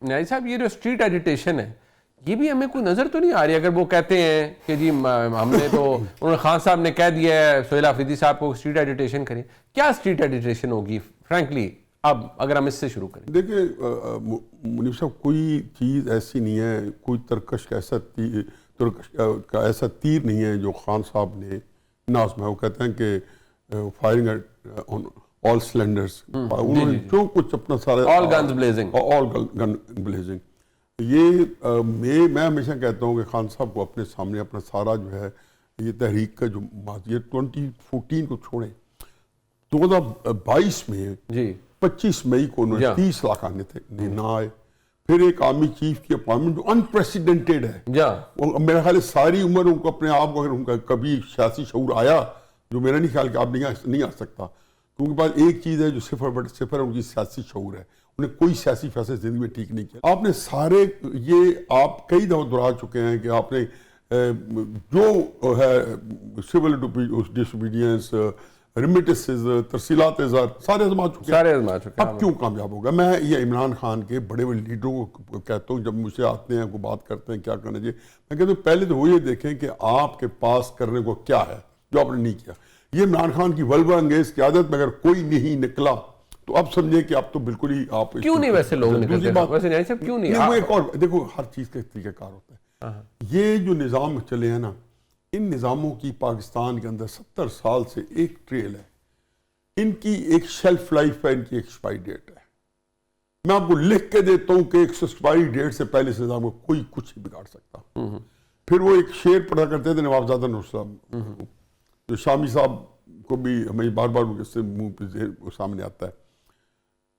نیازی صاحب یہ جو اسٹریٹ ایجیٹیشن ہے یہ بھی ہمیں کوئی نظر تو نہیں آ رہی؟ اگر وہ کہتے ہیں کہ جی ہم نے تو انہوں نے خان صاحب نے کہہ دیا ہے سہیل آفریدی صاحب کو اسٹریٹ ایجیٹیشن کریں، کیا اسٹریٹ ایجیٹیشن ہوگی فرینکلی؟ اب اگر ہم اس سے شروع کریں. دیکھیں منیف صاحب، کوئی چیز ایسی نہیں ہے، کوئی ترکش کا ایسا تیر نہیں ہے جو خان صاحب نے نازما ہے. وہ کہتے ہیں کہ فائرنگ آل سلینڈرز، انہوں نے جو کچھ اپنا سارا آل گنز بلیزنگ، آل گن بلیزنگ. یہ میں ہمیشہ کہتا ہوں کہ خان صاحب کو اپنے سامنے اپنا سارا جو ہے یہ تحریک کا جو ماضی ہے 2014 کو چھوڑیں، 2022 میں 25 مئی کو انہوں نے 30 لاکھ آنے تھے، نہ آئے. پھر ایک آرمی چیف کی اپوائنٹمنٹ جو انپریسیڈنٹڈ ہے، میرا خیال ہے ساری عمر ان کو اپنے آپ کو، اگر ان کا کبھی سیاسی شعور آیا، جو میرا نہیں خیال کہ آپ نہیں آ سکتا، کیونکہ بعد ایک چیز ہے جو صفر بٹ صفر ان کی سیاسی شعور ہے. انہیں کوئی سیاسی فیصلے زندگی میں ٹھیک نہیں کیا. آپ نے سارے یہ آپ کئی دفعہ دہرا چکے ہیں کہ آپ نے جو ہے سول ڈس اوبیڈینس، ریمیٹنسز، ترسیلات زر سارے آزما چکے ہیں. اب کیوں کامیاب ہوگا؟ میں یہ عمران خان کے بڑے بڑے لیڈروں کو کہتا ہوں، جب مجھ سے آتے ہیں کوئی بات کرتے ہیں کیا کرنا چاہیے، میں کہتا ہوں پہلے تو وہ یہ دیکھیں کہ آپ کے پاس کرنے کو کیا ہے جو آپ نے نہیں کیا. یہ عمران خان کی ولبہ انگیز قیادت میں اگر کوئی نہیں نکلا تو اب سمجھیں کہ آپ تو بالکل ہی آپ کیوں نہیں ویسے لوگ نکلتے ہیں؟ ویسے نیازی صاحب کیوں نہیں؟ وہ ایک اور دیکھو، ہر چیز کا ایک طریقہ کار ہوتا ہے. یہ جو نظام چلے ہیں نا، ان نظاموں کی پاکستان کے اندر 70 سال سے ایک ٹریل ہے. ان کی ایک شیلف لائف ہے، ان کی ایک ایکسپائری ڈیٹ ہے. میں آپ کو لکھ کے دیتا ہوں کہ ایک ایکسپائری ڈیٹ سے پہلے اس نظام کو کوئی کچھ نہیں بگاڑ سکتا. پھر وہ ایک شعر پڑھا کرتے تھے نوابزادہ نورصاحب، جو شامی صاحب کو بھی ہمیں بار بار اس سے منہ پہ سامنے آتا ہے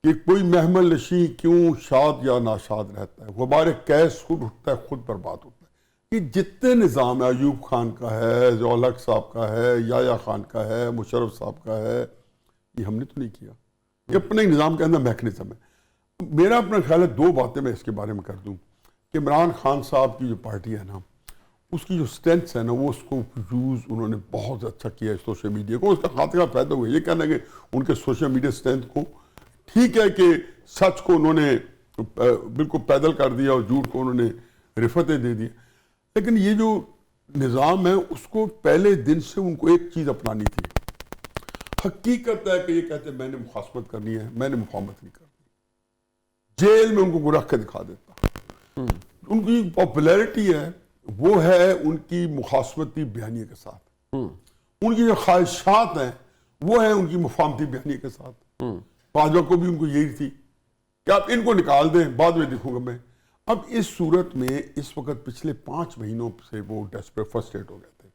کہ کوئی محمل نشیں کیوں شاد یا ناشاد رہتا ہے، غبار کیس خود اٹھتا ہے خود برباد ہوتا ہے. یہ جتنے نظام ہے، ایوب خان کا ہے، ضیاء الحق صاحب کا ہے، یحییٰ خان کا ہے، مشرف صاحب کا ہے، یہ ہم نے تو نہیں کیا. یہ اپنے نظام کے اندر میکنزم ہے. میرا اپنا خیال ہے دو باتیں میں اس کے بارے میں کر دوں کہ عمران خان صاحب کی جو پارٹی ہے نا، اس کی جو اسٹرینتھس ہے نا، وہ اس کو یوز انہوں نے بہت اچھا کیا ہے سوشل میڈیا کو. اس کا خاطرہ پیدا ہوا. یہ کہنا کہ ان کے سوشل میڈیا اسٹرینتھ کو، ٹھیک ہے کہ سچ کو انہوں نے بالکل پیدل کر دیا اور جھوٹ کو انہوں نے رفتیں دے دی، لیکن یہ جو نظام ہے اس کو پہلے دن سے ان کو ایک چیز اپنانی تھی. حقیقت ہے کہ یہ کہتے ہیں میں نے مخاصمت کرنی ہے، میں نے مفاہمت نہیں کرنی. جیل میں ان کو رکھ کے دکھا دیتا. ان کی پاپولیرٹی ہے وہ ہے ان کی مخاصمتی بیانیے کے ساتھ. ان کی جو خواہشات ہیں وہ ہیں ان کی مفاہمتی بیانیے کے ساتھ. باجوہ کو بھی ان کو یہی تھی کہ آپ ان کو نکال دیں، بعد میں دیکھوں گا میں. اب اس صورت میں اس وقت پچھلے 5 مہینوں سے وہ ڈیسپریٹ فرسٹریٹ ہو گئے تھے.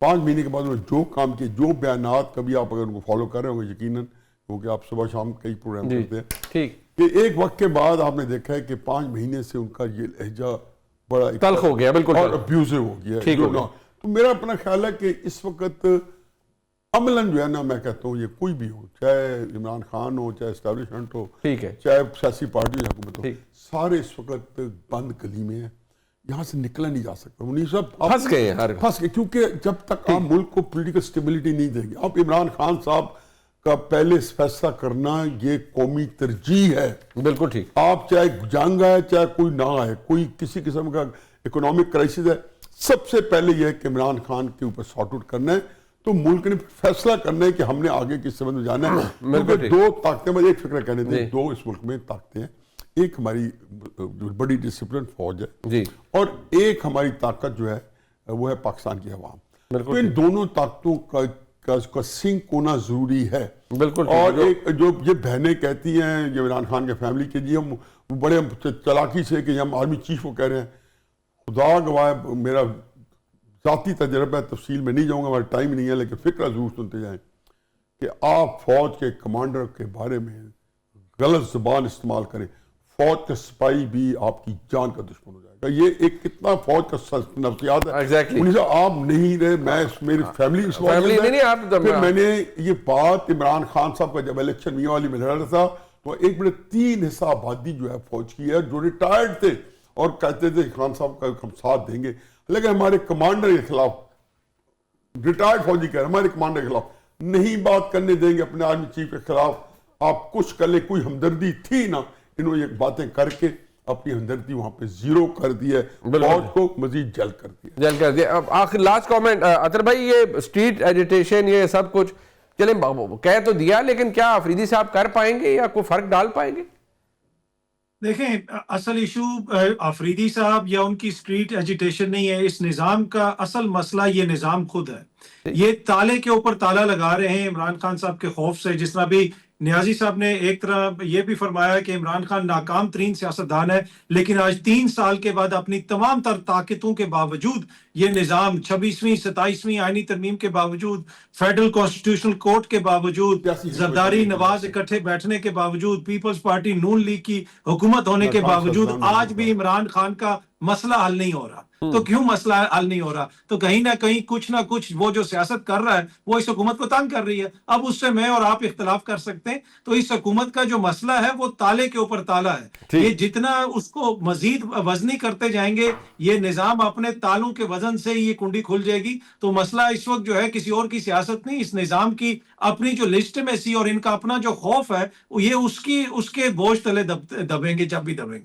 5 مہینے کے بعد انہوں نے جو کام کیے، جو بیانات، کبھی آپ اگر ان کو فالو کر رہے ہوں گے یقیناً، کیونکہ آپ صبح شام کئی پروگرام کرتے ہیں، کہ ایک وقت کے بعد آپ نے دیکھا ہے کہ 5 مہینے سے ان کا یہ لہجہ بڑا تلخ ہو گیا، بالکل، اور ابیوزو ہو گیا. تو میرا اپنا خیال ہے کہ اس وقت عملاً جو ہے نا، میں کہتا ہوں یہ کوئی بھی ہو، چاہے عمران خان ہو، چاہے اسٹیبلشمنٹ ہو، چاہے سیاسی پارٹی یا حکومت ہو، سارے اس وقت بند گلی میں ہیں. یہاں سے نکلا نہیں جا سکتا. منیر صاحب پھنس گئے، کیونکہ جب تک آپ ملک کو پولیٹیکل سٹیبلٹی نہیں دیں گے. اب عمران خان صاحب کا پہلے فیصلہ کرنا یہ قومی ترجیح ہے. بالکل ٹھیک. آپ چاہے جنگ آئے چاہے کوئی نہ آئے، کوئی کسی قسم کا اکنامک کرائسس ہے، سب سے پہلے یہ ہے کہ عمران خان کے اوپر سارٹ آؤٹ کرنا ہے. تو ملک نے فیصلہ کرنا ہے کہ ہم نے آگے کس سبب میں جانا ہے. کیونکہ 2 طاقتیں، مجھے ایک فکر کہنے دیں، 2 اس ملک میں طاقتیں ہیں. ایک ہماری بڑی ڈسپلن فوج ہے اور ایک ہماری طاقت جو ہے وہ ہے پاکستان کی عوام. تو ان دونوں طاقتوں کا سنک ہونا ضروری ہے. بالکل. اور ایک جو یہ بہنیں کہتی ہیں یہ عمران خان کے فیملی کے جی ہم بڑے چلاکی سے کہ ہم آرمی چیف کو کہہ رہے ہیں، خدا گواہ میرا ذاتی تجربہ ہے، تفصیل میں نہیں جاؤں گا، ہمارا ٹائم نہیں ہے، لیکن فکرہ ضرور سنتے جائیں کہ آپ فوج کے کمانڈر کے بارے میں غلط زبان استعمال کریں، فوج کا سپاہی بھی آپ کی جان کا دشمن ہو جائے گا. یہ ایک کتنا فوج کا نفسیات ہے. آپ نہیں رہے، میں میری فیملی پھر میں نے یہ بات عمران خان صاحب کا جب الیکشن میاں والی میں لڑ رہا تھا تو 3 حصہ آبادی جو ہے فوج کی ہے جو ریٹائرڈ تھے اور کہتے تھے خان صاحب کا ہم ساتھ دیں گے، لیکن ہمارے کمانڈر کے خلاف، ریٹائرڈ فوجی کہہ رہے ہمارے کمانڈر کے خلاف نہیں بات کرنے دیں گے، اپنے آرمی چیف کے خلاف آپ کچھ کر لیں. کوئی ہمدردی تھی نا، انہوں نے یہ باتیں کر کے اپنی ہمدردی وہاں پہ زیرو کر دی ہے، فوج کو مزید جل کر دیا۔ جل کر دیا۔ اب آخر لاسٹ کامنٹ اطہر بھائی، یہ اسٹریٹ ایجیٹیشن یہ سب کچھ چلیں کہہ تو دیا، لیکن کیا آفریدی صاحب کر پائیں گے یا کوئی فرق ڈال پائیں گے؟ دیکھیں، اصل ایشو آفریدی صاحب یا ان کی اسٹریٹ ایجیٹیشن نہیں ہے، اس نظام کا اصل مسئلہ یہ نظام خود ہے۔ یہ تالے کے اوپر تالا لگا رہے ہیں عمران خان صاحب کے خوف سے، جس طرح بھی نیازی صاحب نے ایک طرح یہ بھی فرمایا کہ عمران خان ناکام ترین سیاستدان ہے، لیکن آج 3 سال کے بعد اپنی تمام تر طاقتوں کے باوجود یہ نظام 26ویں 27ویں آئینی ترمیم کے باوجود، فیڈرل کانسٹیٹیوشنل کورٹ کے باوجود، زرداری نواز اکٹھے بیٹھنے کے باوجود، پیپلز پارٹی نون لیگ کی حکومت ہونے کے باوجود آج بھی عمران خان کا مسئلہ حل نہیں ہو رہا۔ تو کیوں مسئلہ حل نہیں ہو رہا؟ تو کہیں نہ کچھ وہ جو سیاست کر رہا ہے وہ اس حکومت کو تنگ کر رہی ہے۔ اب اس سے میں اور آپ اختلاف کر سکتے ہیں، تو اس حکومت کا جو مسئلہ ہے وہ تالے کے اوپر تالا ہے۔ یہ جتنا اس کو مزید وزنی کرتے جائیں گے، یہ نظام اپنے تالوں کے وزن سے یہ کنڈی کھل جائے گی۔ تو مسئلہ اس وقت جو ہے کسی اور کی سیاست نہیں، اس نظام کی اپنی جو لسٹ میں سی اور ان کا اپنا جو خوف ہے، یہ اس کے بوجھ تلے دبیں گے جب بھی دبیں گے۔